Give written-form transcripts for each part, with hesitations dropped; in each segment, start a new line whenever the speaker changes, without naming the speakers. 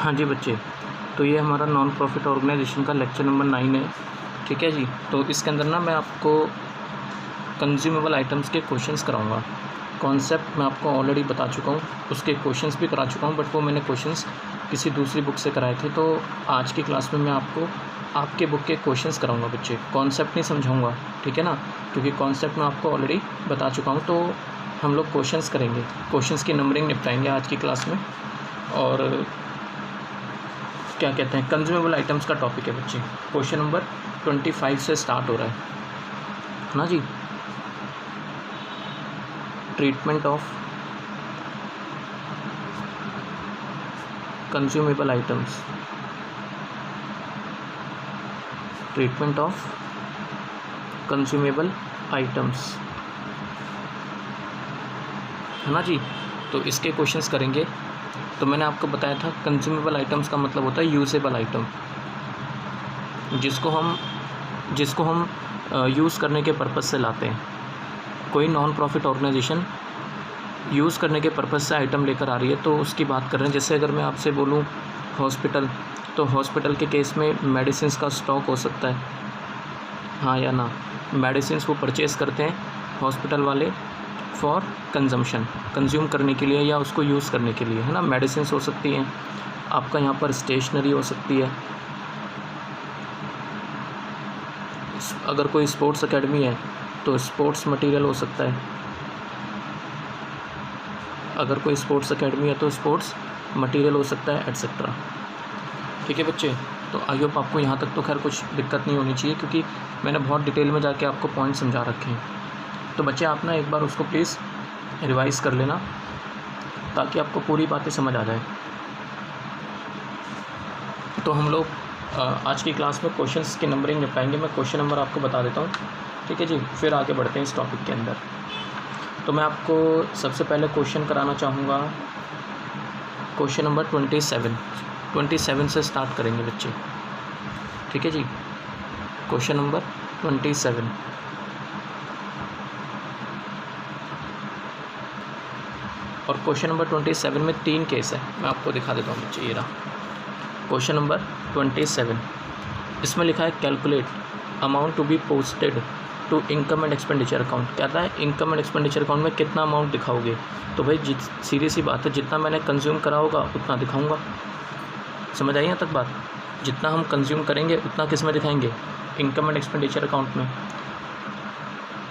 हाँ जी बच्चे, तो ये हमारा नॉन प्रॉफिट ऑर्गेनाइजेशन का लेक्चर नंबर 9 है। ठीक है जी। तो इसके अंदर ना मैं आपको कंज्यूमेबल आइटम्स के क्वेश्चंस कराऊंगा। कॉन्सेप्ट मैं आपको ऑलरेडी बता चुका हूँ, उसके क्वेश्चंस भी करा चुका हूँ, बट वो मैंने क्वेश्चंस किसी दूसरी बुक से कराए थे। तो आज की क्लास में मैं आपको आपके बुक के क्वेश्चंस कराऊंगा बच्चे, कॉन्सेप्ट नहीं समझाऊंगा। ठीक है ना, क्योंकि कॉन्सेप्ट मैं आपको ऑलरेडी बता चुका हूँ। तो हम लोग क्वेश्चंस करेंगे, क्वेश्चंस की नंबरिंग निपटाएंगे आज की क्लास में। और क्या कहते हैं, कंज्यूमेबल आइटम्स का टॉपिक है बच्चे। क्वेश्चन नंबर 25 से स्टार्ट हो रहा है ना जी। Treatment of consumable items, treatment of consumable items, है ना जी। तो इसके क्वेश्चंस करेंगे। तो मैंने आपको बताया था कंज्यूमेबल आइटम्स का मतलब होता है यूजेबल आइटम, जिसको हम यूज़ करने के पर्पज़ से लाते हैं। कोई नॉन प्रॉफिट ऑर्गेनाइजेशन यूज़ करने के पर्पज़ से आइटम लेकर आ रही है, तो उसकी बात कर रहे हैं। जैसे अगर मैं आपसे बोलूँ हॉस्पिटल, तो हॉस्पिटल के केस में मेडिसिन का स्टॉक हो सकता है, हाँ या ना। मेडिसिन वो परचेज़ करते हैं हॉस्पिटल वाले फॉर कंजम्पशन, कंज्यूम करने के लिए या उसको यूज़ करने के लिए, है ना। मेडिसिन हो सकती हैं, आपका यहाँ पर स्टेशनरी हो सकती है। अगर कोई स्पोर्ट्स एकेडमी है तो स्पोर्ट्स मटेरियल हो सकता है। अगर कोई स्पोर्ट्स एकेडमी है तो स्पोर्ट्स मटेरियल हो सकता है, एट्सेट्रा। ठीक है बच्चे। तो आई होप आपको यहाँ तक तो खैर कुछ दिक्कत नहीं होनी चाहिए, क्योंकि मैंने बहुत डिटेल में जाके आपको पॉइंट समझा रखे हैं। तो बच्चे आप ना एक बार उसको प्लीज़ रिवाइज़ कर लेना, ताकि आपको पूरी बातें समझ आ जाए। तो हम लोग आज की क्लास में क्वेश्चंस की नंबरिंग निपटाएंगे। मैं क्वेश्चन नंबर आपको बता देता हूँ, ठीक है जी, फिर आगे बढ़ते हैं इस टॉपिक के अंदर। तो मैं आपको सबसे पहले क्वेश्चन कराना चाहूँगा, क्वेश्चन नंबर 27 से स्टार्ट करेंगे बच्चे। ठीक है जी, क्वेश्चन नंबर 27। और क्वेश्चन नंबर 27 में 3 केस है, मैं आपको दिखा देता हूँ बच्चे। ये रहा क्वेश्चन नंबर 27। इसमें लिखा है calculate amount to be posted to income and expenditure account. कहता है इनकम एंड एक्सपेंडिचर अकाउंट में कितना अमाउंट दिखाओगे। तो भाई सीधी सी बात है, जितना मैंने कंज्यूम करा होगा उतना दिखाऊंगा। समझ आई यहाँ तक बात। जितना हम कंज्यूम करेंगे उतना किस में दिखाएंगे, इनकम एंड एक्सपेंडिचर अकाउंट में।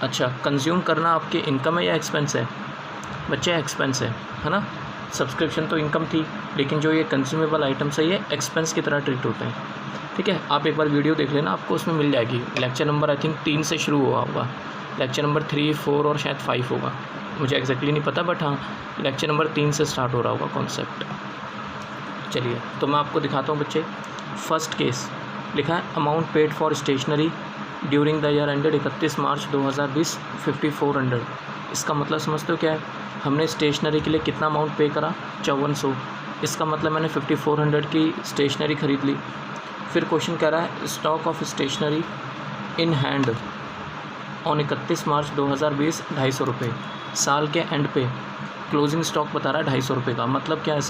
अच्छा, कंज्यूम करना आपके इनकम है या एक्सपेंस है बच्चे? एक्सपेंस है ना। सब्सक्रिप्शन तो इनकम थी, लेकिन जो ये कंज्यूमेबल आइटम्स है ये एक्सपेंस की तरह ट्रीट होते हैं। ठीक है, आप एक बार वीडियो देख लेना, आपको उसमें मिल जाएगी। लेक्चर नंबर आई थिंक 3 से शुरू हुआ होगा, लेक्चर नंबर 3, 4 और शायद 5 होगा, मुझे एग्जैक्टली नहीं पता, बट हाँ लेक्चर नंबर 3 से स्टार्ट हो रहा होगा कॉन्सेप्ट। चलिए तो मैं आपको दिखाता हूँ बच्चे। फर्स्ट केस लिखा है amount paid for stationery during the year ended 31 March 2020 5400। इसका मतलब समझते हो क्या है? हमने स्टेशनरी के लिए कितना अमाउंट पे करा, 5400। इसका मतलब मैंने 5400 की स्टेशनरी ख़रीद ली। फिर क्वेश्चन कह रहा है stock of stationery in hand on 31 March 2020 250 रुपये। साल के एंड पे क्लोजिंग स्टॉक बता रहा है 250 रुपये का। मतलब क्या है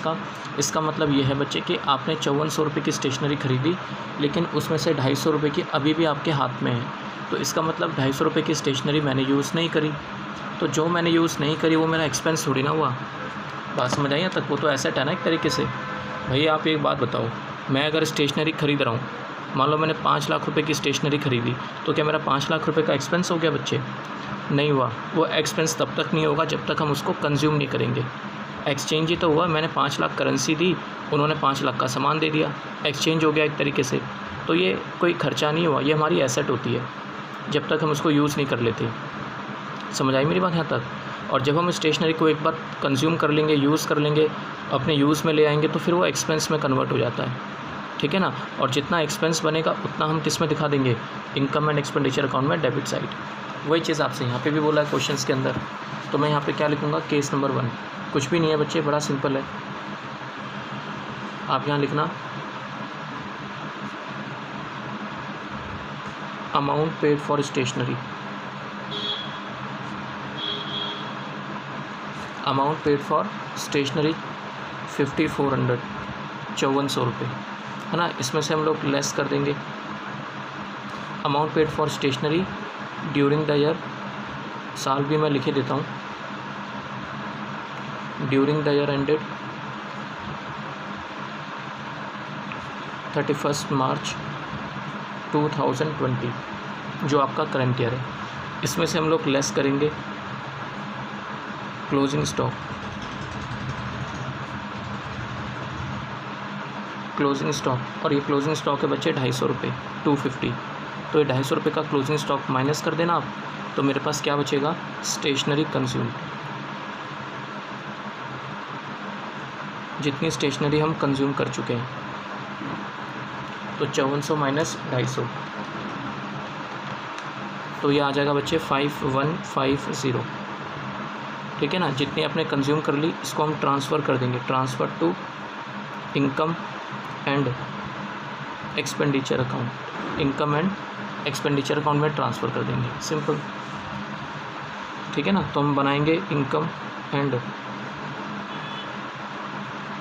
इसका मतलब ये है बच्चे कि आपने 5400 रुपये की स्टेशनरी खरीदी, लेकिन उसमें से 250 रुपये की अभी भी आपके हाथ में है। तो इसका मतलब 250 रुपये की स्टेशनरी मैंने यूज़ नहीं करी। तो जो मैंने यूज़ नहीं करी वो मेरा एक्सपेंस थोड़ी ना हुआ। बात समझ आई तक? वो तो एसेट है ना एक तरीके से। भैया आप एक बात बताओ, मैं अगर स्टेशनरी ख़रीद रहा हूँ, मान लो मैंने 5 लाख रुपए की स्टेशनरी खरीदी, तो क्या मेरा 5 लाख रुपए का एक्सपेंस हो गया बच्चे? नहीं हुआ। वो एक्सपेंस तब तक नहीं होगा जब तक हम उसको कंज्यूम नहीं करेंगे। एक्सचेंज ही तो हुआ, मैंने 5 लाख करेंसी दी, उन्होंने 5 लाख का सामान दे दिया, एक्सचेंज हो गया एक तरीके से। तो ये कोई खर्चा नहीं हुआ, ये हमारी एसेट होती है जब तक हम उसको यूज़ नहीं कर लेते। समझ आई मेरी बात यहाँ तक? और जब हम स्टेशनरी को एक बार कंज्यूम कर लेंगे, यूज़ कर लेंगे, अपने यूज़ में ले आएंगे, तो फिर वो एक्सपेंस में कन्वर्ट हो जाता है। ठीक है ना। और जितना एक्सपेंस बनेगा उतना हम किस में दिखा देंगे, इनकम एंड एक्सपेंडिचर अकाउंट में, डेबिट साइड। वही चीज़ आपसे यहाँ पे भी बोला है क्वेश्चंस के अंदर। तो मैं यहाँ पे क्या लिखूँगा, केस नंबर 1। कुछ भी नहीं है बच्चे, बड़ा सिंपल है। आप यहाँ लिखना amount paid for stationery, amount paid for stationery 5400। 5400 रुपये, है ना। इसमें से हम लोग लेस कर देंगे amount paid for stationery during the year, साल भी मैं लिखे देता हूँ, during the year ended 31 March 2020, जो आपका करंट ईयर है। इसमें से हम लोग लेस करेंगे क्लोजिंग स्टॉक, और ये क्लोजिंग स्टॉक है बच्चे 250 रुपये, 250। तो ये 250 रुपये का क्लोजिंग स्टॉक माइनस कर देना आप, तो मेरे पास क्या बचेगा, स्टेशनरी कंज्यूम, जितनी स्टेशनरी हम कंज्यूम कर चुके हैं। तो 5400 माइनस 250, तो ये आ जाएगा बच्चे 5150, ठीक है ना। जितनी आपने कंज्यूम कर ली इसको हम ट्रांसफ़र कर देंगे, transfer to income and expenditure account, income and expenditure account में ट्रांसफ़र कर देंगे, सिंपल, ठीक है ना। तो हम बनाएंगे इनकम एंड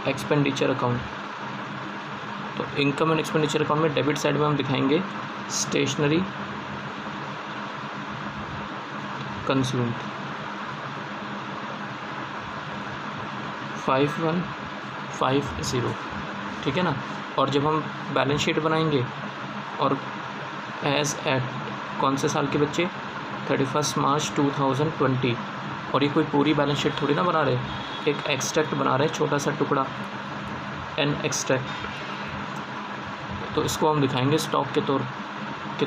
एक्सपेंडिचर अकाउंट। तो इनकम एंड एक्सपेंडिचर अकाउंट में डेबिट साइड में हम दिखाएंगे स्टेशनरी कंज्यूम्ड 5150, ठीक है ना। और जब हम बैलेंस शीट बनाएंगे और एज एट कौन से साल के बच्चे, 31 मार्च 2020, और ये कोई पूरी बैलेंस शीट थोड़ी ना बना रहे, एक एक्सट्रैक्ट बना रहे, छोटा सा टुकड़ा, एन एक्सट्रैक्ट। तो इसको हम दिखाएंगे स्टॉक के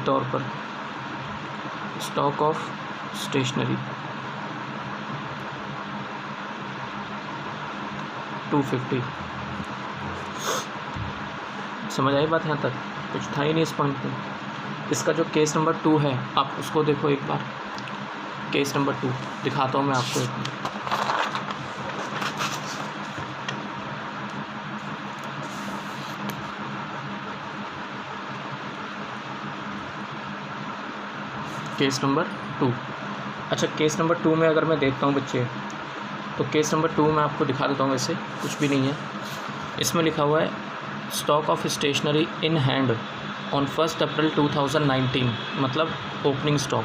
तौर पर स्टॉक ऑफ स्टेशनरी 250। समझ आई बात यहाँ तक, कुछ था ही नहीं इस पॉइंट में। इसका जो केस नंबर 2 है आप उसको देखो एक बार, केस नंबर 2 दिखाता हूँ मैं आपको एक बार। केस नंबर 2, अच्छा केस नंबर 2 में अगर मैं देखता हूँ बच्चे, तो केस नंबर 2 में आपको दिखा देता हूँ, वैसे कुछ भी नहीं है। इसमें लिखा हुआ है stock of stationery in hand on 1 April 2019, मतलब ओपनिंग स्टॉक।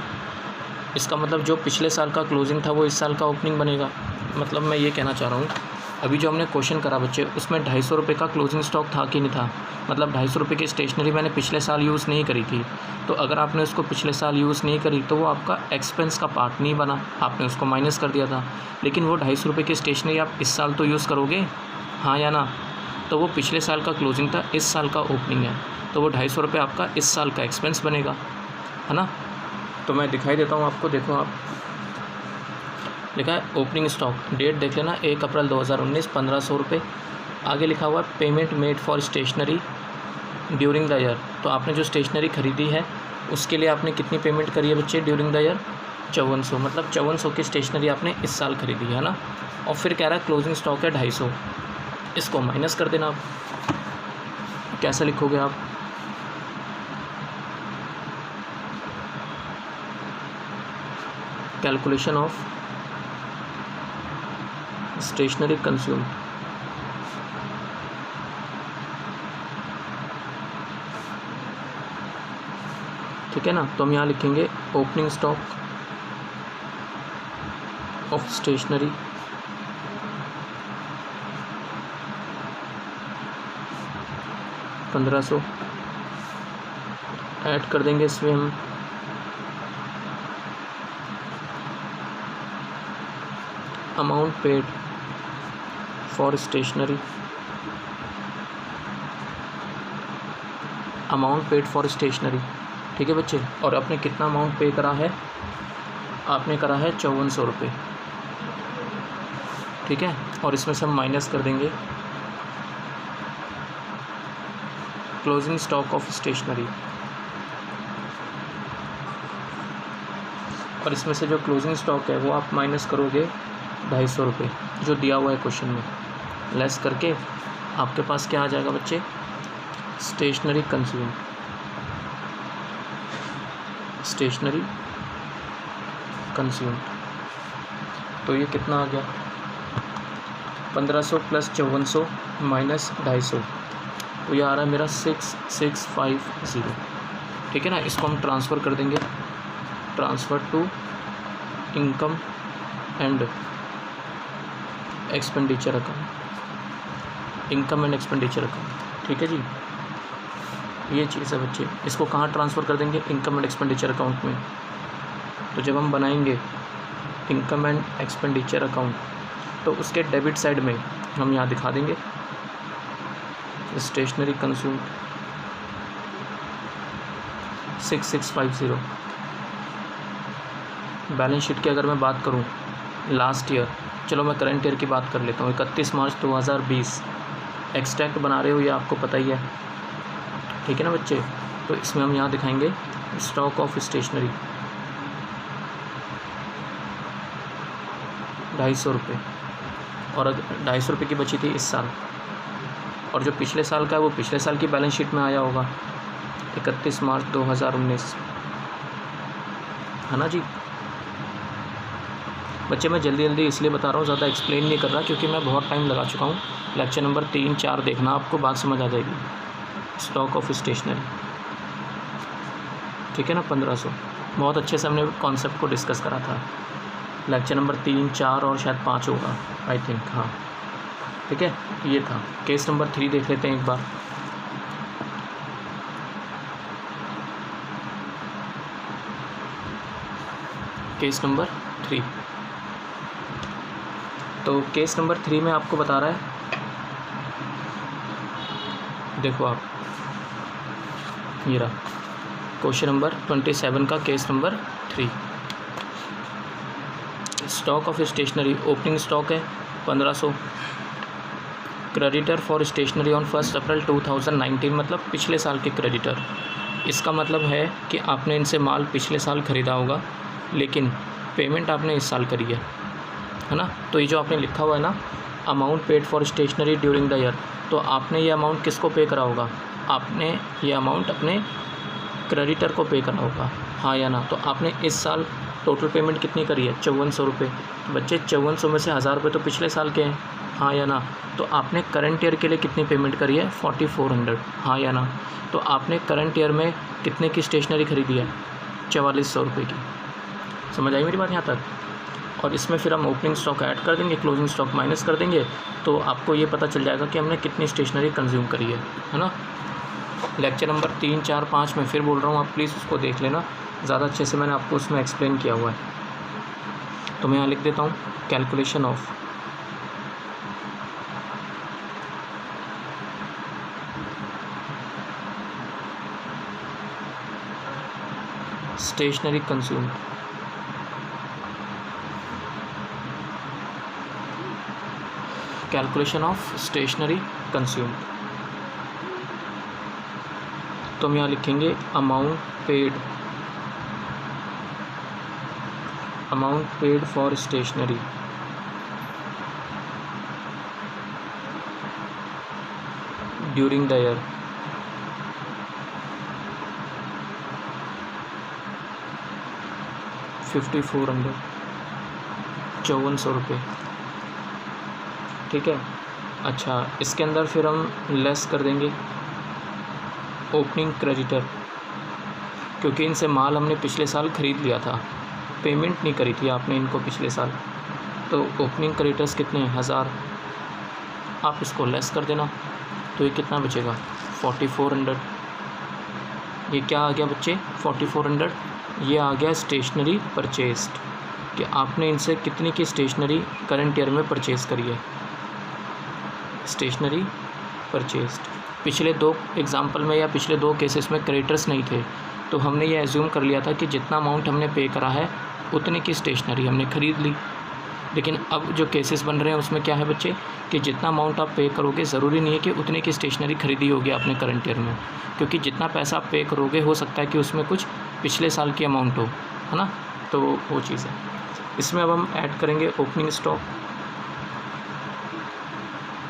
इसका मतलब जो पिछले साल का क्लोजिंग था वो इस साल का ओपनिंग बनेगा। मतलब मैं ये कहना चाह रहा हूँ, अभी जो हमने क्वेश्चन करा बच्चे उसमें 250 रुपये का क्लोजिंग स्टॉक था कि नहीं था, मतलब 250 रुपये की स्टेशनरी मैंने पिछले साल यूज़ नहीं करी थी। तो अगर आपने उसको पिछले साल यूज़ नहीं करी तो वो आपका एक्सपेंस का पार्ट नहीं बना, आपने उसको माइनस कर दिया था। लेकिन वो 250 रुपये की स्टेशनरी आप इस साल तो यूज़ करोगे, हाँ या ना। तो वो पिछले साल का क्लोजिंग था, इस साल का ओपनिंग है, तो वो 250 रुपये आपका इस साल का एक्सपेंस बनेगा, है ना। तो मैं दिखाई देता हूँ आपको, देखो आप, लिखा है ओपनिंग स्टॉक, डेट देख लेना 1 अप्रैल 2019, 1500 रुपये। आगे लिखा हुआ है payment made for stationery during the year. तो आपने जो स्टेशनरी खरीदी है उसके लिए आपने कितनी पेमेंट करी है बच्चे ड्यूरिंग द ईयर, 5400, मतलब 5400 की स्टेशनरी आपने इस साल खरीदी है ना। और फिर कह रहा है क्लोजिंग स्टॉक है 250, इसको माइनस कर देना आप। कैसे लिखोगे आप, कैलकुलेशन ऑफ स्टेशनरी कंज्यूम, ठीक है ना। तो हम यहाँ लिखेंगे opening stock of stationery $1500 add कर देंगे इसमें हम अमाउंट पेड फॉर स्टेशनरी, ठीक है बच्चे। और आपने कितना अमाउंट पे करा है, आपने करा है 5400 रुपये, ठीक है। और इसमें से हम माइनस कर देंगे क्लोजिंग स्टॉक ऑफ स्टेशनरी, और इसमें से जो क्लोजिंग स्टॉक है वो आप माइनस करोगे 250 रुपये जो दिया हुआ है क्वेश्चन में, लेस करके आपके पास क्या आ जाएगा बच्चे, स्टेशनरी कंज्यूम, तो ये कितना आ गया, 1500 प्लस 5400 माइनस 250, तो ये आ रहा है मेरा 6650। ठीक है ना, इसको हम ट्रांसफ़र कर देंगे, transfer to income and expenditure account, income and expenditure account. ठीक है जी, ये चीज़ है बच्चे। इसको कहाँ ट्रांसफ़र कर देंगे? इनकम एंड एक्सपेंडिचर अकाउंट में। तो जब हम बनाएंगे इनकम एंड एक्सपेंडिचर अकाउंट तो उसके डेबिट साइड में हम यहाँ दिखा देंगे स्टेशनरी कंज्यूम 6650। बैलेंस शीट की अगर मैं बात करूँ लास्ट ईयर, चलो मैं करंट ईयर की बात कर लेता हूँ। 31 मार्च 2020 एक्सट्रैक्ट बना रहे हो, ये आपको पता ही है। ठीक है ना बच्चे, तो इसमें हम यहाँ दिखाएंगे स्टॉक ऑफ स्टेशनरी 250 रुपये, और 250 रुपये की बची थी इस साल, और जो पिछले साल का है वो पिछले साल की बैलेंस शीट में आया होगा 31 मार्च 2019, है ना जी। बच्चे मैं जल्दी जल्दी इसलिए बता रहा हूँ, ज़्यादा एक्सप्लेन नहीं कर रहा क्योंकि मैं बहुत टाइम लगा चुका हूँ। लेक्चर नंबर 3-4 देखना, आपको बात समझ आ जाएगी। स्टॉक ऑफ स्टेशनरी, ठीक है ना, 1500। बहुत अच्छे से हमने कॉन्सेप्ट को डिस्कस करा था। लेक्चर नंबर 3-4 और शायद 5 होगा, आई थिंक, हाँ। ठीक है, ये था। केस नंबर 3 देख लेते हैं एक बार। केस नंबर 3, तो केस नंबर 3 में आपको बता रहा है, देखो आप, ये रहा क्वेश्चन नंबर 27 का case number 3। Stock of stationery, opening stock है 1500। Creditor for stationery on 1 April 2019, मतलब पिछले साल के क्रेडिटर। इसका मतलब है कि आपने इनसे माल पिछले साल ख़रीदा होगा, लेकिन पेमेंट आपने इस साल करी है ना। तो ये जो आपने लिखा हुआ है ना, amount paid for stationery during the year, तो आपने ये अमाउंट किसको पे करा होगा? आपने ये अमाउंट अपने क्रेडिटर को पे करा होगा, हाँ या ना। तो आपने इस साल टोटल पेमेंट कितनी करी है? 5400 रुपये। बच्चे 5400 में से 1000 रुपये तो पिछले साल के हैं, हाँ या ना। तो आपने करंट ईयर के लिए कितनी पेमेंट करी है? 4400, हाँ या ना। तो आपने करंट ईयर में कितने की स्टेशनरी खरीदी है? 4400 रुपये की। समझ आई मेरी बात यहाँ तक? और इसमें फिर हम ओपनिंग स्टॉक ऐड कर देंगे, क्लोजिंग स्टॉक माइनस कर देंगे, तो आपको ये पता चल जाएगा कि हमने कितनी स्टेशनरी कंज्यूम करी है ना। लेक्चर नंबर 3, 4, 5 में फिर बोल रहा हूँ, आप प्लीज़ उसको देख लेना, ज़्यादा अच्छे से मैंने आपको उसमें एक्सप्लेन किया हुआ है। तो मैं यहाँ लिख देता हूँ calculation of stationery consume, calculation of stationery consume. तो हम यहाँ लिखेंगे amount paid for stationery during the year, $5400, 5400 रुपये। ठीक है, अच्छा, इसके अंदर फिर हम लेस कर देंगे ओपनिंग क्रेडिटर, क्योंकि इनसे माल हमने पिछले साल ख़रीद लिया था, पेमेंट नहीं करी थी आपने इनको पिछले साल। तो ओपनिंग क्रेडिटर्स कितने हैं? 1000। आप इसको लेस कर देना, तो ये कितना बचेगा? 4400। ये क्या आ गया बच्चे? 4400। ये आ गया स्टेशनरी परचेस्ड, कि आपने इनसे कितनी की स्टेशनरी करंट ईयर में परचेज़ करी है, स्टेशनरी परचेस्ड। पिछले 2 एग्जाम्पल में या पिछले 2 केसेस में क्रेडिटर्स नहीं थे, तो हमने ये एज्यूम कर लिया था कि जितना अमाउंट हमने पे करा है उतने की स्टेशनरी हमने ख़रीद ली। लेकिन अब जो केसेस बन रहे हैं उसमें क्या है बच्चे, कि जितना अमाउंट आप पे करोगे ज़रूरी नहीं है कि उतने की स्टेशनरी खरीदी होगी आपने करंट ईयर में, क्योंकि जितना पैसा आप पे करोगे हो सकता है कि उसमें कुछ पिछले साल की अमाउंट हो, है ना। तो वो चीज़ है। इसमें अब हम ऐड करेंगे ओपनिंग स्टॉक,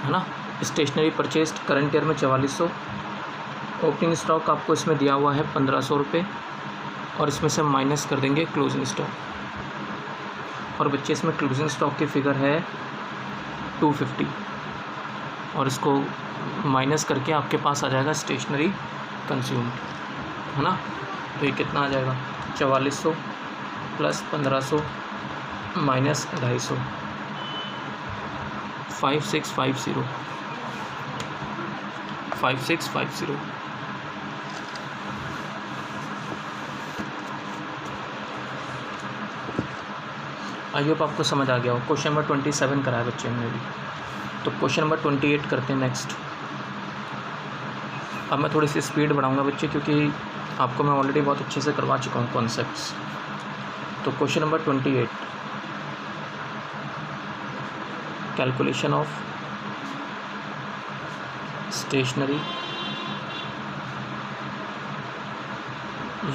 है ना। स्टेशनरी परचेस्ड करंट ईयर में 4400, ओपनिंग स्टॉक आपको इसमें दिया हुआ है 1500 रुपये, और इसमें से माइनस कर देंगे क्लोजिंग स्टॉक। और बच्चे इसमें क्लोजिंग स्टॉक की फ़िगर है 250, और इसको माइनस करके आपके पास आ जाएगा स्टेशनरी कंज्यूम्ड, है ना। तो ये कितना आ जाएगा 4400 प्लस 1500 माइनस 250, 5650 5650। आई होप आपको समझ आ गया हो। क्वेश्चन नंबर 27 कराया बच्चे हमने भी। तो क्वेश्चन नंबर 28 करते हैं नेक्स्ट। अब मैं थोड़ी सी स्पीड बढ़ाऊंगा बच्चे, क्योंकि आपको मैं ऑलरेडी बहुत अच्छे से करवा चुका हूँ कॉन्सेप्ट्स। तो question number 28, calculation of stationery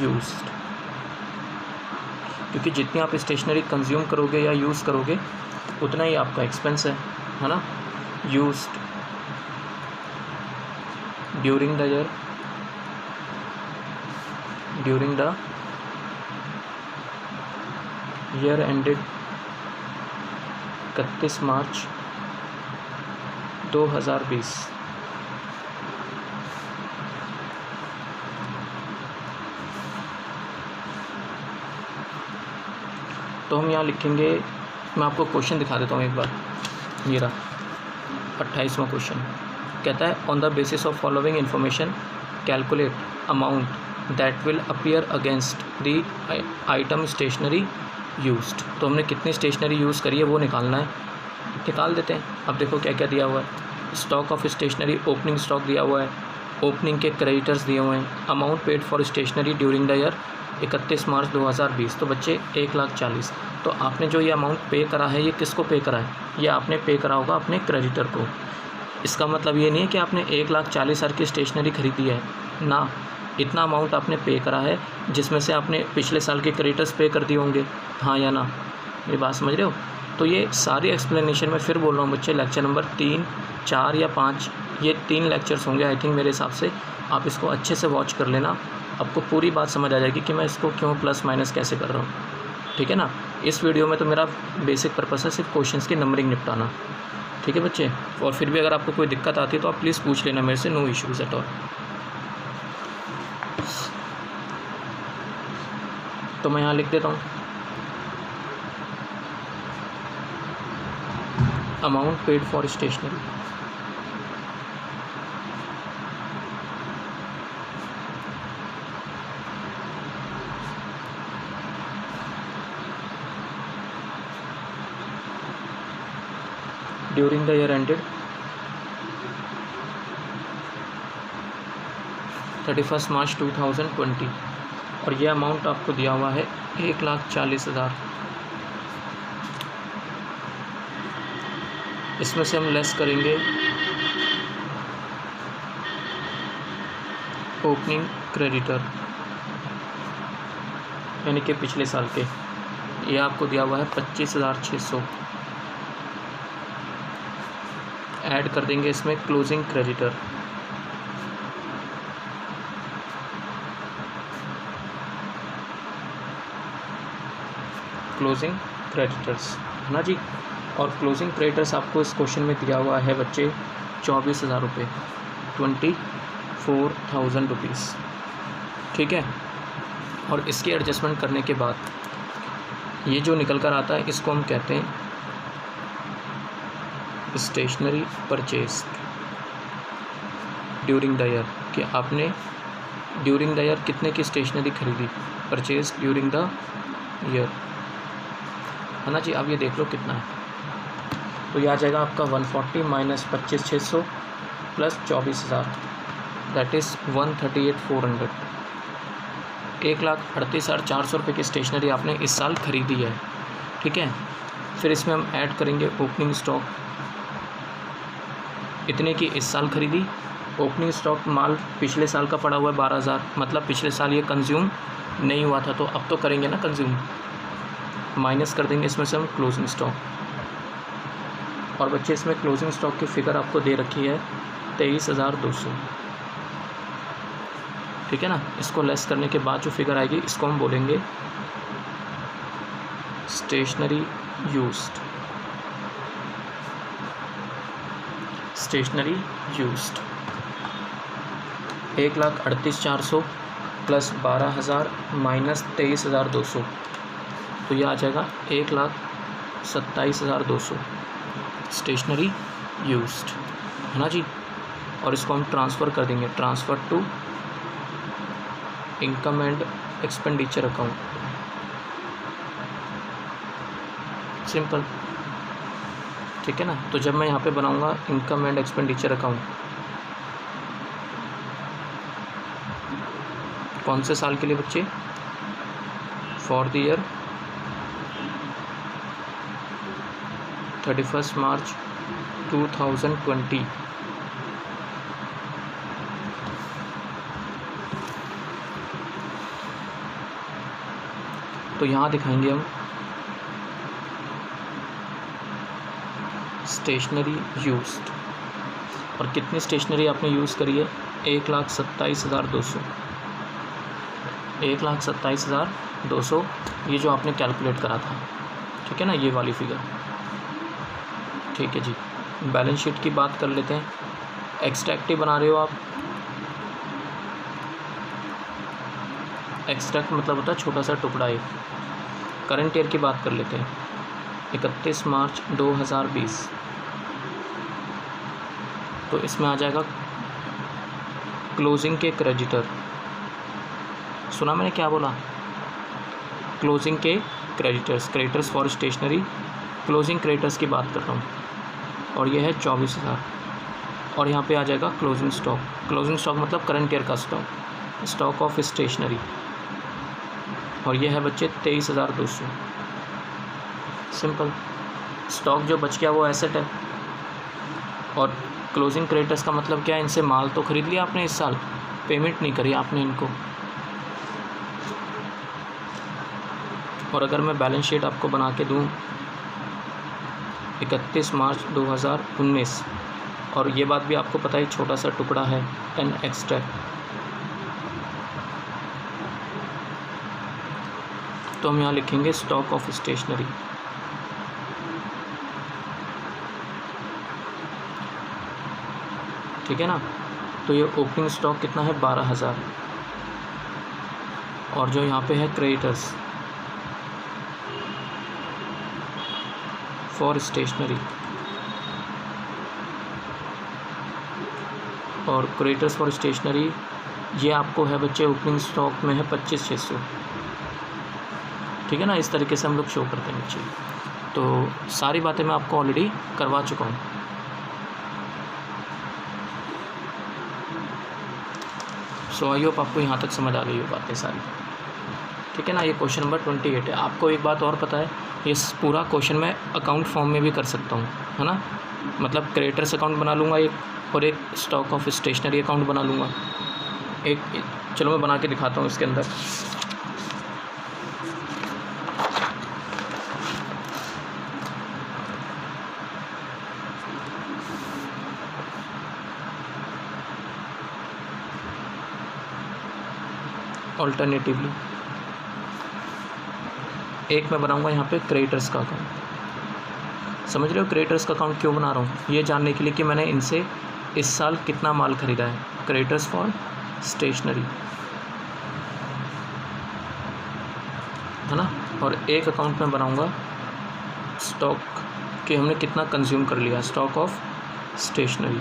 used, क्योंकि जितनी आप स्टेशनरी कंज्यूम करोगे या यूज़ करोगे उतना ही आपका एक्सपेंस है ना। Used during the year ended 31 March 2020। तो हम यहाँ लिखेंगे, मैं आपको क्वेश्चन दिखा देता हूँ एक बार। ये रहा 28वां क्वेश्चन, कहता है on the basis of following information calculate amount that will appear against the item stationery used. तो हमने कितनी स्टेशनरी यूज़ करी है वो निकालना है, निकाल देते हैं। अब देखो क्या क्या दिया हुआ है। Stock of stationery, opening stock दिया हुआ है, ओपनिंग के क्रेडिटर्स दिए हुए हैं, amount paid for stationery during the year 31 March 2020। तो बच्चे 1,40,000। तो आपने जो ये अमाउंट पे करा है, ये किसको पे करा है? ये आपने पे करा होगा अपने क्रेडिटर को। इसका मतलब ये नहीं है कि आपने 1,40,000 की स्टेशनरी खरीदी है ना, इतना अमाउंट आपने पे करा है जिसमें से आपने पिछले साल के क्रेडिटर्स पे कर दिए होंगे, हाँ या ना। ये बात समझ रहे हो? तो ये सारी एक्सप्लेनेशन में फिर बोल रहा हूँ बच्चे, लेक्चर नंबर 3, 4 या 5, ये 3 लेक्चर्स होंगे आई थिंक मेरे हिसाब से। आप इसको अच्छे से वॉच कर लेना, आपको पूरी बात समझ आ जाएगी कि मैं इसको क्यों प्लस माइनस कैसे कर रहा हूँ, ठीक है ना। इस वीडियो में तो मेरा बेसिक पर्पस है सिर्फ क्वेश्चंस की नंबरिंग निपटाना, ठीक है बच्चे। और फिर भी अगर आपको कोई दिक्कत आती है तो आप प्लीज़ पूछ लेना मेरे से, नो इश्यूज़ एट ऑल। तो मैं यहाँ लिख देता हूँ amount paid for stationery, during the year ended 31 March 2020। और ये अमाउंट आपको दिया हुआ है 1,40,000। इसमें से हम लेस करेंगे ओपनिंग क्रेडिटर, यानी कि पिछले साल के, ये आपको दिया हुआ है 25,600। ऐड कर देंगे इसमें क्लोजिंग क्रेडिटर, क्लोजिंग क्रेडिटर्स, है ना जी। और क्लोजिंग क्रेडिटर्स आपको इस क्वेश्चन में दिया हुआ है बच्चे 24,000 रुपये, 24,000 रुपीज़, ठीक है। और इसकी एडजस्टमेंट करने के बाद ये जो निकल कर आता है इसको हम कहते हैं stationery purchase during the year, कि आपने ड्यूरिंग द ईयर कितने की स्टेशनरी खरीदी, परचेज ड्यूरिंग द ईयर, है ना जी। अब ये देख लो कितना है, तो ये आ जाएगा आपका 140 माइनस 25,600 प्लस 24,000, दैट इज़ 138,400। 1,38,400 रुपये की स्टेशनरी आपने इस साल खरीदी है, ठीक है। फिर इसमें हम ऐड करेंगे ओपनिंग स्टॉक, इतने की इस साल खरीदी। ओपनिंग स्टॉक माल पिछले साल का पड़ा हुआ है 12,000, मतलब पिछले साल ये कंज्यूम नहीं हुआ था, तो अब तो करेंगे ना कंज्यूम। माइनस कर देंगे इसमें से हम क्लोजिंग स्टॉक। और बच्चे इसमें क्लोजिंग स्टॉक की फ़िगर आपको दे रखी है 23,200, ठीक है ना। इसको लेस करने के बाद जो फिगर आएगी इसको हम बोलेंगे stationery used. Stationery used 1,38,400 plus 12,000 minus 23,200, तो ये आ जाएगा 1,27,200 स्टेशनरी यूज्ड, है ना जी। और इसको हम ट्रांसफ़र कर देंगे, transfer to income and expenditure account, simple, ठीक है ना। तो जब मैं यहाँ पे बनाऊँगा इनकम एंड एक्सपेंडिचर अकाउंट, कौन से साल के लिए बच्चे, फॉर द ईयर 31 मार्च 2020, तो यहाँ दिखाएंगे हम स्टेशनरी यूज्ड, और कितनी स्टेशनरी आपने यूज़ करी है, 1,27,200, 1,27,200, ये जो आपने कैलकुलेट करा था, ठीक है ना, ये वाली फिगर, ठीक है जी। बैलेंस शीट की बात कर लेते हैं। एक्सट्रैक्ट ही बना रहे हो आप, एक्सट्रैक्ट मतलब होता है छोटा सा टुकड़ा एक। करंट ईयर की बात कर लेते हैं, 31 मार्च 2020, तो इसमें आ जाएगा क्लोजिंग के क्रेडिटर, सुना मैंने क्या बोला, क्लोजिंग के creditors, creditors for stationery, closing creditors की बात कर रहा हूँ, और ये है 24,000, और यहाँ पे आ जाएगा क्लोजिंग स्टॉक, क्लोजिंग स्टॉक मतलब करंट ईयर का स्टॉक, स्टॉक ऑफ स्टेशनरी, और ये है बच्चे 23,200, सिंपल। स्टॉक जो बच गया वो एसेट है, और क्लोजिंग क्रेडिटर्स का मतलब क्या है, इनसे माल तो ख़रीद लिया आपने इस साल, पेमेंट नहीं करी आपने इनको। और अगर मैं बैलेंस शीट आपको बना के दूँ 31 मार्च 2019, और ये बात भी आपको पता है छोटा सा टुकड़ा है एन एक्सट्रैक्ट, तो हम यहाँ लिखेंगे स्टॉक ऑफ स्टेशनरी, ठीक है ना। तो ये ओपनिंग स्टॉक कितना है, 12,000, और जो यहाँ पे है क्रेडिटर्स फॉर स्टेशनरी, और क्रेडिटर्स फॉर स्टेशनरी ये आपको है बच्चे ओपनिंग स्टॉक में है 25,600, ठीक है ना। इस तरीके से हम लोग शो करते हैं बच्चे। तो सारी बातें मैं आपको ऑलरेडी करवा चुका हूँ। सो आई होप आपको यहाँ तक समझ आ गई हो बातें सारी, ठीक है ना। ये क्वेश्चन नंबर 28 है। आपको एक बात और पता है, ये पूरा क्वेश्चन मैं अकाउंट फॉर्म में भी कर सकता हूँ, है ना। मतलब क्रेडिटर्स अकाउंट बना लूँगा एक, और एक स्टॉक ऑफ स्टेशनरी अकाउंट बना लूँगा एक, चलो मैं बना के दिखाता हूँ इसके अंदर। ऑल्टरनेटिवली एक मैं बनाऊंगा यहाँ पे क्रेडिटर्स का अकाउंट। समझ रहे हो क्रेडिटर्स का अकाउंट क्यों बना रहा हूँ, ये जानने के लिए कि मैंने इनसे इस साल कितना माल ख़रीदा है, क्रेडिटर्स फॉर स्टेशनरी, है ना। और एक अकाउंट में बनाऊंगा स्टॉक कि हमने कितना कंज्यूम कर लिया, stock of stationery.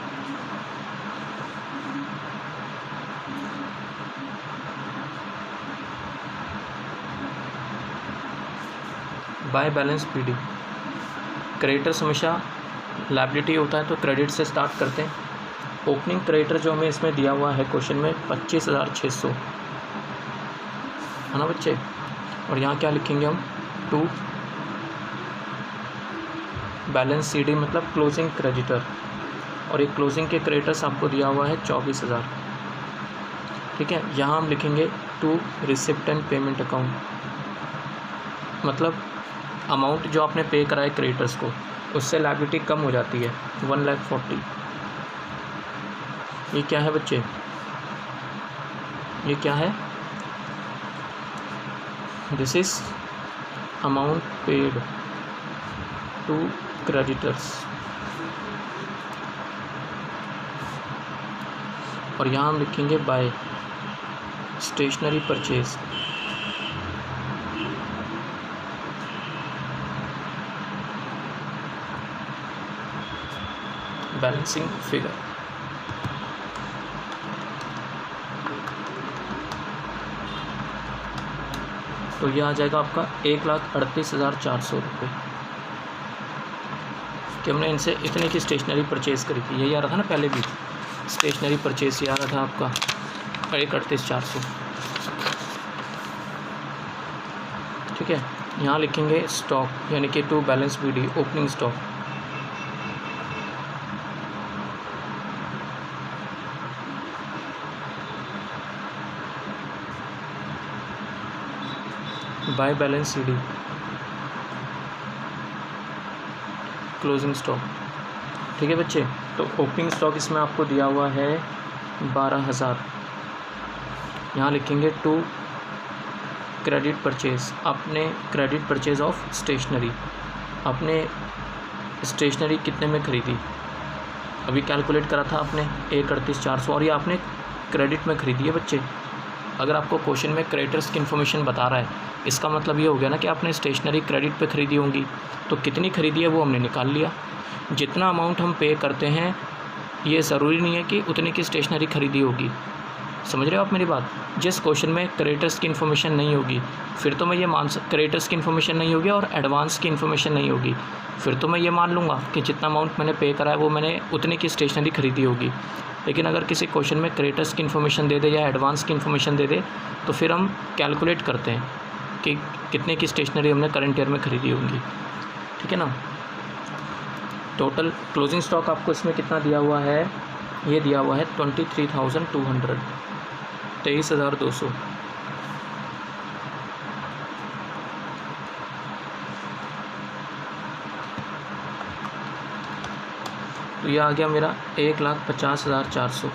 By balance BD, creditors हमेशा लायबिलिटी होता है तो क्रेडिट से स्टार्ट करते हैं। ओपनिंग क्रेडिटर जो हमें इसमें दिया हुआ है क्वेश्चन में 25,600, है ना बच्चे। और यहाँ क्या लिखेंगे हम, टू बैलेंस सीडी मतलब क्लोजिंग क्रेडिटर, और एक क्लोजिंग के क्रेडिटर्स आपको दिया हुआ है 24,000, ठीक है। यहाँ हम लिखेंगे to receipt and payment account, मतलब अमाउंट जो आपने पे करा है क्रेडिटर्स को उससे लायबिलिटी कम हो जाती है 1,40,000। ये क्या है बच्चे, ये क्या है, this is amount paid to creditors और यहाँ हम लिखेंगे by stationery purchase. Balancing figure. तो यह आ जाएगा आपका 1,38,400 रुपये कि हमने इनसे इतने की स्टेशनरी परचेज़ करी थी। यही आ रहा था ना पहले भी, स्टेशनरी परचेज़ ये आ रहा था आपका 1,38,400। ठीक है, यहाँ लिखेंगे स्टॉक यानी कि to balance BD opening stock. By balance CD closing stock. ठीक है बच्चे, तो ओपनिंग स्टॉक इसमें आपको दिया हुआ है 12,000। यहाँ लिखेंगे टू क्रेडिट परचेज, अपने क्रेडिट परचेज ऑफ स्टेशनरी। आपने स्टेशनरी कितने में ख़रीदी, अभी कैलकुलेट करा था आपने 1,38,400 और ये आपने क्रेडिट में ख़रीदी है बच्चे। अगर आपको क्वेश्चन में क्रेडिटर्स की इन्फॉर्मेशन बता रहा है, इसका मतलब ये हो गया ना कि आपने स्टेशनरी क्रेडिट पे ख़रीदी होंगी, तो कितनी ख़रीदी है वो हमने निकाल लिया। जितना अमाउंट हम पे करते हैं ये ज़रूरी नहीं है कि उतनी की स्टेशनरी ख़रीदी होगी। समझ रहे हो आप मेरी बात। जिस क्वेश्चन में क्रेडिटर्स की इन्फॉर्मेशन नहीं होगी फिर तो मैं ये क्रेडिटर्स की इन्फॉर्मेशन नहीं होगी और एडवांस की इन्फॉर्मेशन नहीं होगी, फिर तो मैं ये मान लूँगा कि जितना अमाउंट मैंने पे करा है वो मैंने उतनी की स्टेशनरी ख़रीदी होगी। लेकिन अगर किसी क्वेश्चन में क्रेडिटर्स की इन्फॉर्मेशन दे दे या एडवांस की इन्फॉर्मेशन दे दे तो फिर हम कैलकुलेट करते हैं कि कितने की स्टेशनरी हमने करंट ईयर में ख़रीदी होगी। ठीक है ना। टोटल क्लोजिंग स्टॉक आपको इसमें कितना दिया हुआ है, ये दिया हुआ है 23,200, 23,200। तो ये आ गया मेरा 1,50,400।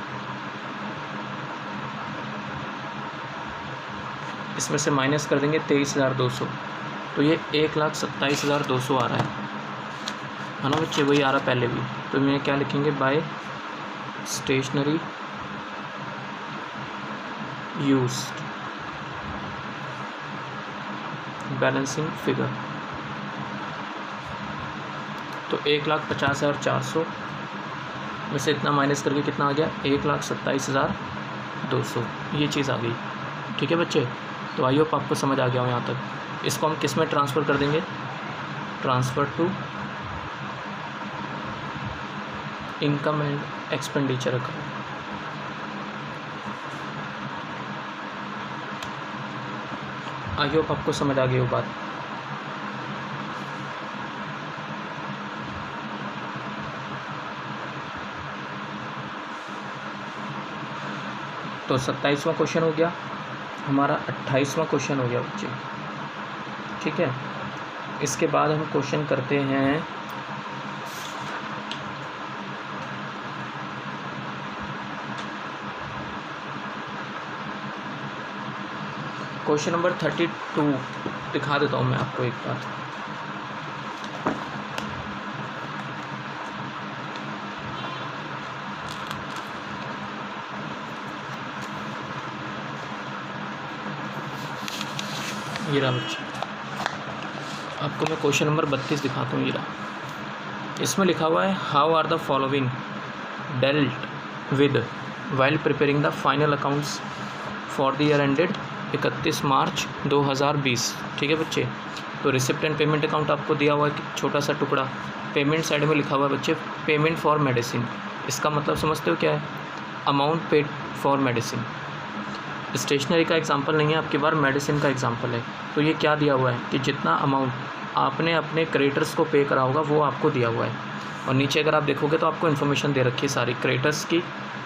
इसमें से माइनस कर देंगे 23,200, तो ये 1,27,200 आ रहा है ना बच्चे, वही आ रहा पहले भी। तो मैं क्या लिखेंगे, by stationery used balancing figure. तो 1,50,400 में से इतना माइनस करके कितना आ गया, 1,27,200, ये चीज़ आ गई। ठीक है बच्चे, तो आई होप आपको समझ आ गया हो यहाँ तक। इसको हम किस में ट्रांसफ़र कर देंगे, transfer to income and expenditure account. I hope आपको समझ आ गई वो बात। तो 27वां क्वेश्चन हो गया हमारा, 28वां क्वेश्चन हो गया बच्चे। ठीक है, इसके बाद हम क्वेश्चन करते हैं क्वेश्चन नंबर 32। दिखा देता हूँ मैं आपको एक बार। ये रहा बच्चे, आपको मैं क्वेश्चन नंबर 32 दिखाता हूँ। ये रहा, इसमें लिखा हुआ है how are the following dealt with while preparing the final accounts for the year ended 31 March 2020। ठीक है बच्चे, तो रिसिप्ट एंड पेमेंट अकाउंट आपको दिया हुआ है छोटा सा टुकड़ा। पेमेंट साइड में लिखा हुआ है बच्चे पेमेंट फॉर मेडिसिन। इसका मतलब समझते हो क्या है, amount paid for medicine. Stationery का एग्जांपल नहीं है, आपके बार मेडिसिन का एग्जांपल है। तो ये क्या दिया हुआ है कि जितना अमाउंट आपने अपने क्रेडिटर्स को पे करा होगा वो आपको दिया हुआ है। और नीचे अगर आप देखोगे तो आपको इन्फॉर्मेशन दे रखी है सारी क्रेडिटर्स की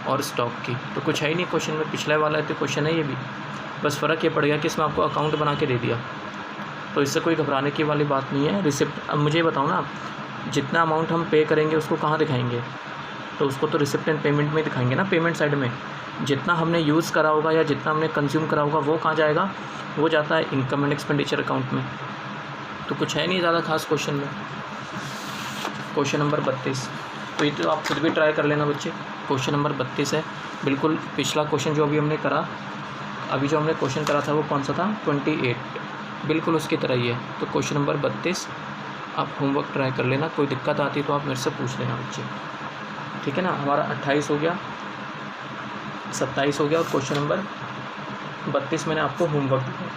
और स्टॉक की। तो कुछ है ही नहीं क्वेश्चन में, पिछले वाला है तो क्वेश्चन है ये भी, बस फ़र्क ये पड़ गया कि इसमें आपको अकाउंट बना के दे दिया। तो इससे कोई घबराने की वाली बात नहीं है। रिसिप्ट, अब मुझे बताओ ना, जितना अमाउंट हम पे करेंगे उसको कहाँ दिखाएंगे, तो उसको तो रिसिप्ट एंड पेमेंट में दिखाएंगे ना, पेमेंट साइड में। जितना हमने यूज़ करा होगा या जितना हमने कंज्यूम करा होगा वो कहाँ जाएगा, वो जाता है इनकम एंड एक्सपेंडिचर अकाउंट में। तो कुछ है नहीं ज़्यादा खास क्वेश्चन में। क्वेश्चन नंबर 32, तो ये तो आप खुद भी ट्राई कर लेना बच्चे। क्वेश्चन नंबर 32 है। बिल्कुल पिछला क्वेश्चन जो अभी हमने करा, अभी जो हमने क्वेश्चन करा था वो कौन सा था, 28, बिल्कुल उसकी तरह ही है। तो क्वेश्चन नंबर 32 आप होमवर्क ट्राई कर लेना, कोई दिक्कत आती तो आप मेरे से पूछ लेना बच्चे, ठीक है ना। हमारा 28 हो गया, 27 हो गया और क्वेश्चन नंबर 32 मैंने आपको होमवर्क दिया,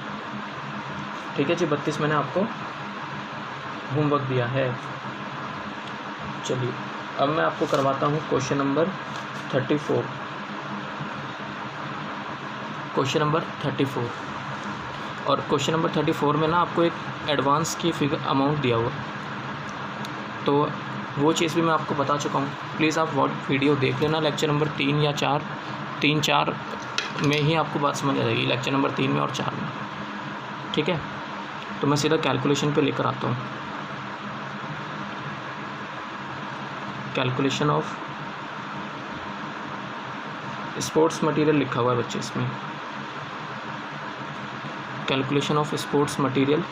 ठीक है जी। 32 मैंने आपको होमवर्क दिया है। चलिए अब मैं आपको करवाता हूँ क्वेश्चन नंबर 34। क्वेश्चन नंबर 34 और क्वेश्चन नंबर 34 में ना आपको एक एडवांस की फिगर अमाउंट दिया हुआ, तो वो चीज़ भी मैं आपको बता चुका हूँ। प्लीज़ आप वीडियो देख लेना, लेक्चर नंबर 3 या 4, 3-4 में ही आपको बात समझ आ जाएगी, लेक्चर नंबर 3 में और 4 में, ठीक है। तो मैं सीधा कैलकुलेशन पे लेकर आता हूँ। कैलकुलेशन ऑफ स्पोर्ट्स मटेरियल लिखा हुआ है बच्चे इसमें, calculation of sports material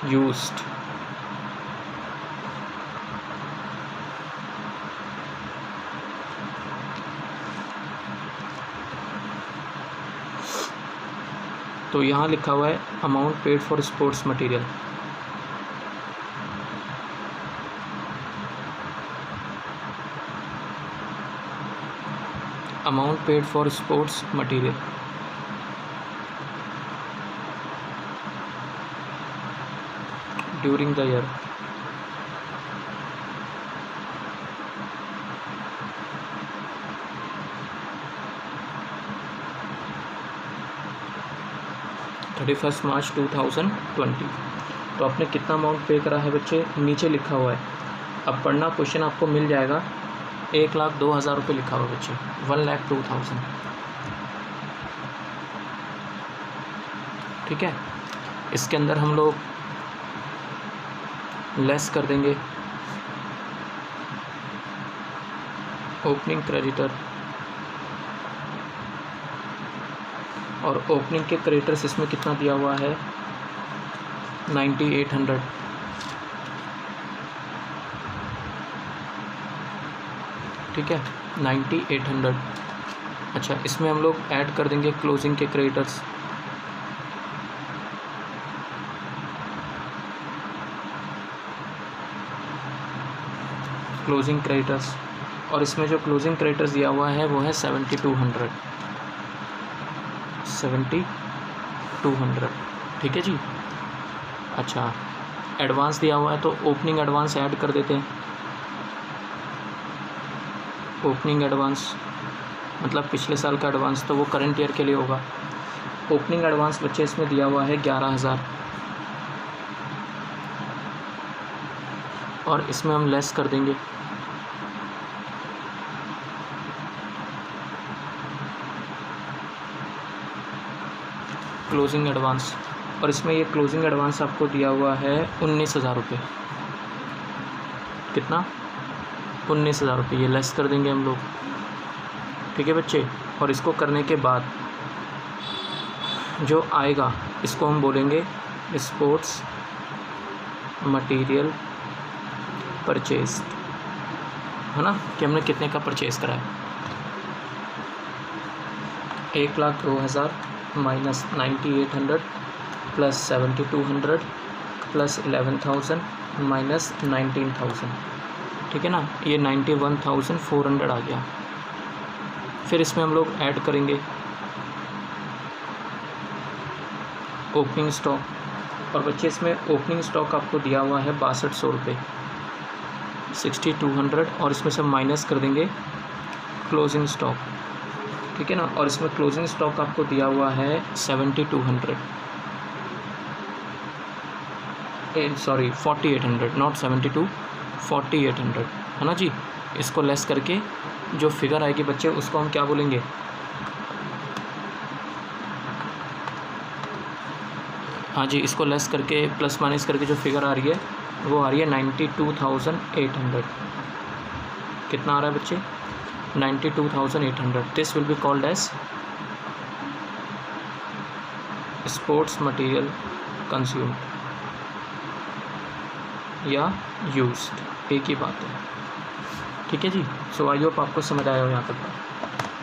used. तो यहाँ लिखा हुआ है amount paid for sports material, amount paid for sports material during the year. March 2020। तो आपने कितना अमाउंट पे करा है बच्चे, नीचे लिखा हुआ है। अब पढ़ना, क्वेश्चन आपको मिल जाएगा। 1,02,000 रुपये लिखा हुआ बच्चे, 1,02,000, ठीक है। इसके अंदर हम लोग लेस कर देंगे ओपनिंग क्रेडिटर, और ओपनिंग के क्रेडिटर्स इसमें कितना दिया हुआ है, 9,800, ठीक है, 9,800। अच्छा, इसमें हम लोग ऐड कर देंगे क्लोजिंग के क्रेडिटर्स, क्लोजिंग क्रेडिटर्स, और इसमें जो क्लोजिंग क्रेडिटर्स दिया हुआ है वो है 7,200, 7,200, ठीक है जी। अच्छा, एडवांस दिया हुआ है तो ओपनिंग एडवांस ऐड कर देते हैं। ओपनिंग एडवांस मतलब पिछले साल का एडवांस, तो वो करंट ईयर के लिए होगा। ओपनिंग एडवांस बच्चे इसमें दिया हुआ है 11,000, और इसमें हम लेस कर देंगे क्लोजिंग एडवांस, और इसमें ये क्लोजिंग एडवांस आपको दिया हुआ है 19,000 रुपये। कितना, 19,000 रुपये, ये लेस कर देंगे हम लोग, ठीक है बच्चे। और इसको करने के बाद जो आएगा इसको हम बोलेंगे स्पोर्ट्स मटेरियल परचेज, है ना, कि हमने कितने का परचेज़ करा है। 1,02,000 माइनस 9,800 प्लस 7,200 प्लस 11,000 माइनस 19,000, ठीक है ना, ये 91,400 आ गया। फिर इसमें हम लोग ऐड करेंगे ओपनिंग स्टॉक, और बच्चे इसमें ओपनिंग स्टॉक आपको दिया हुआ है 6200 रुपये, 6,200, और इसमें से माइनस कर देंगे क्लोजिंग स्टॉक, ठीक है ना, और इसमें क्लोजिंग स्टॉक आपको दिया हुआ है 7,200, सॉरी 4,800, नॉट 72, 4,800, है ना जी। इसको लेस करके जो फिगर आएगी बच्चे उसको हम क्या बोलेंगे, हाँ जी, इसको लेस करके प्लस माइनस करके जो फिगर आ रही है वो आ रही है 92,800। कितना आ रहा है बच्चे, 92,800। This will be called as sports material consumed या यूज्ड। एक ही बात है। ठीक है जी। सो आई होप आपको समझ आया हो यहाँ तक।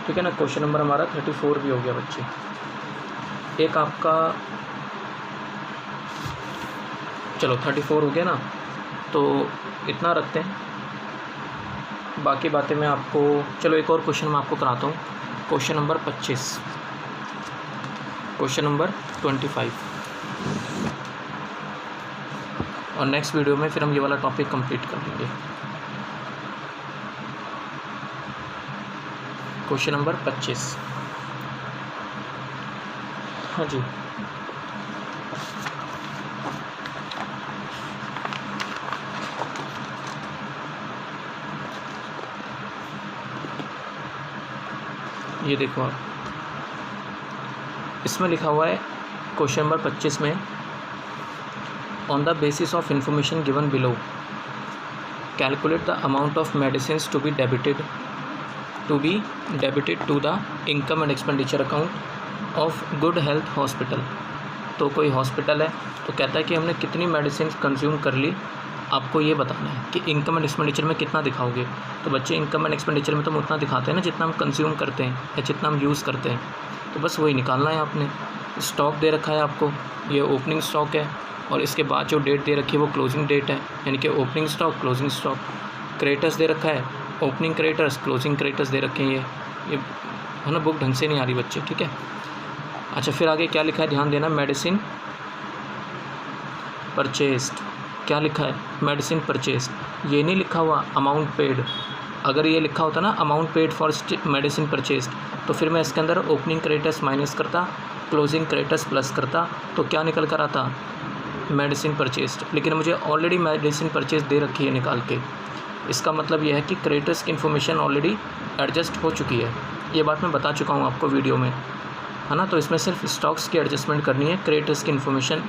ठीक है ना। क्वेश्चन नंबर हमारा 34 भी हो गया बच्चे। एक आपका, चलो 34 हो गया ना, तो इतना रखते हैं, बाकी बातें मैं आपको, चलो एक और क्वेश्चन मैं आपको कराता हूँ। क्वेश्चन नंबर 25, क्वेश्चन नंबर 25, और नेक्स्ट वीडियो में फिर हम ये वाला टॉपिक कंप्लीट कर लेंगे। क्वेश्चन नंबर 25, हाँ जी। ये देखो आप, इसमें लिखा हुआ है क्वेश्चन नंबर 25 में, on the basis of information given below calculate the amount of medicine to be debited to the income and expenditure account of good health hospital. तो कोई हॉस्पिटल है, तो कहता है कि हमने कितनी मेडिसिन कंज्यूम कर ली, आपको ये बताना है कि इनकम एंड एक्सपेंडिचर में कितना दिखाओगे। तो बच्चे इनकम एंड एक्सपेंडिचर में तो हम उतना दिखाते हैं ना जितना हम कंज्यूम करते हैं या जितना हम यूज़ करते हैं, तो बस वही निकालना है आपने। स्टॉक दे रखा है आपको, ये ओपनिंग स्टॉक है, और इसके बाद जो डेट दे रखी है वो क्लोजिंग डेट है, यानी कि opening stock closing stock. Creditors दे रखा है, ओपनिंग क्रेडिटर्स क्लोजिंग क्रेडिटर्स दे रखे हैं। ये है ना, बुक ढंग से नहीं आ रही बच्चे, ठीक है। अच्छा, फिर आगे क्या लिखा है ध्यान देना, मेडिसिन परचेस्ड, क्या लिखा है, मेडिसिन परचेस्ड। ये नहीं लिखा हुआ अमाउंट पेड। अगर ये लिखा होता ना amount paid for medicine purchased, तो फिर मैं इसके अंदर ओपनिंग क्रेडिटर्स माइनस करता, क्लोजिंग क्रेडिटर्स प्लस करता, तो क्या निकल कर आता, मेडिसिन परचेस्ड। लेकिन मुझे ऑलरेडी मेडिसिन परचेज दे रखी है निकाल के। इसका मतलब यह है कि क्रेडिटर्स की इन्फॉर्मेशन ऑलरेडी एडजस्ट हो चुकी है। ये बात मैं बता चुका हूँ आपको वीडियो में, है ना। तो इसमें सिर्फ स्टॉक्स की एडजस्टमेंट करनी है, क्रेडिटर्स की इन्फॉर्मेशन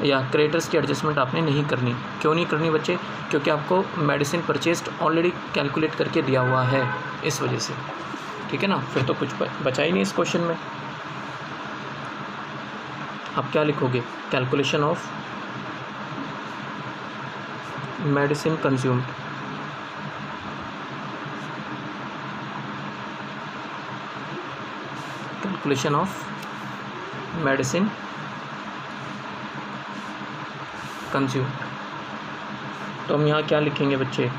या क्रेडिटर्स की एडजस्टमेंट आपने नहीं करनी। क्यों नहीं करनी बच्चे, क्योंकि आपको मेडिसिन परचेस्ड ऑलरेडी कैलकुलेट करके दिया हुआ है, इस वजह से। ठीक है ना, फिर तो कुछ बचा ही नहीं इस क्वेश्चन में। आप क्या लिखोगे, calculation of medicine consumed, calculation of medicine consume. तो हम यहाँ क्या लिखेंगे बच्चे,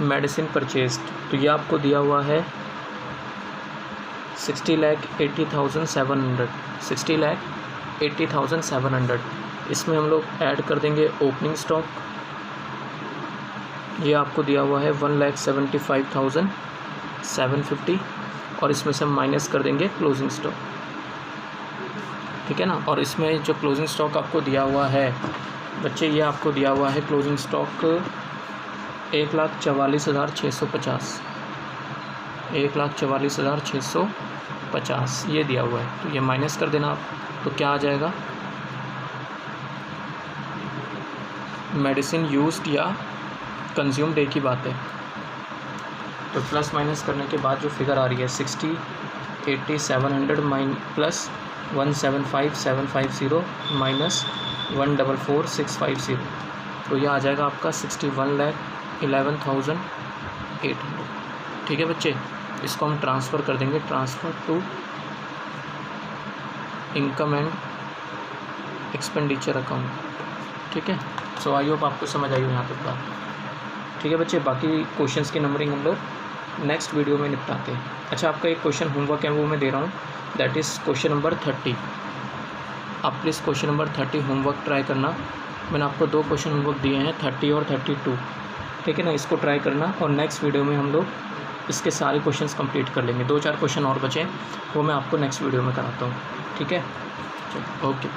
मेडिसिन परचेस्ड, तो ये आपको दिया हुआ है 60,80,700, 60,80,700। इसमें हम लोग ऐड कर देंगे ओपनिंग स्टॉक, ये आपको दिया हुआ है 1,75,750, और इसमें से हम माइनस कर देंगे क्लोजिंग स्टॉक। ठीक है ना। और इसमें जो क्लोजिंग स्टॉक आपको दिया हुआ है बच्चे, ये आपको दिया हुआ है क्लोजिंग स्टॉक 1,44,650, 1,44,650 ये दिया हुआ है। तो ये माइनस कर देना आप, तो क्या आ जाएगा, मेडिसिन यूज्ड या कंज्यूम्ड एक ही बात है। तो प्लस माइनस करने के बाद जो फिगर आ रही है 60,80,700 प्लस 175,750 माइनस 144,650, तो यह आ जाएगा आपका 61,11,800। ठीक है बच्चे, इसको हम ट्रांसफ़र कर देंगे, transfer to income and expenditure account. ठीक है। सो आई होप आपको समझ आई हो यहाँ तक बात। ठीक है बच्चे, बाकी क्वेश्चंस की नंबरिंग हम लोग नेक्स्ट वीडियो में निपटाते हैं। अच्छा, आपका एक क्वेश्चन होमवर्क है वो मैं दे रहा हूँ, दैट इज़ क्वेश्चन नंबर 30। आप please question number 30 homework try करना। मैंने आपको 2 क्वेश्चन होमवर्क दिए हैं, 30 और 32। ठीक है ना, इसको ट्राई करना, और नेक्स्ट वीडियो में हम लोग इसके सारे क्वेश्चंस कंप्लीट कर लेंगे। 2-4 क्वेश्चन और बचे, वो मैं आपको नेक्स्ट वीडियो में कराता हूँ। ठीक है, चलो ओके।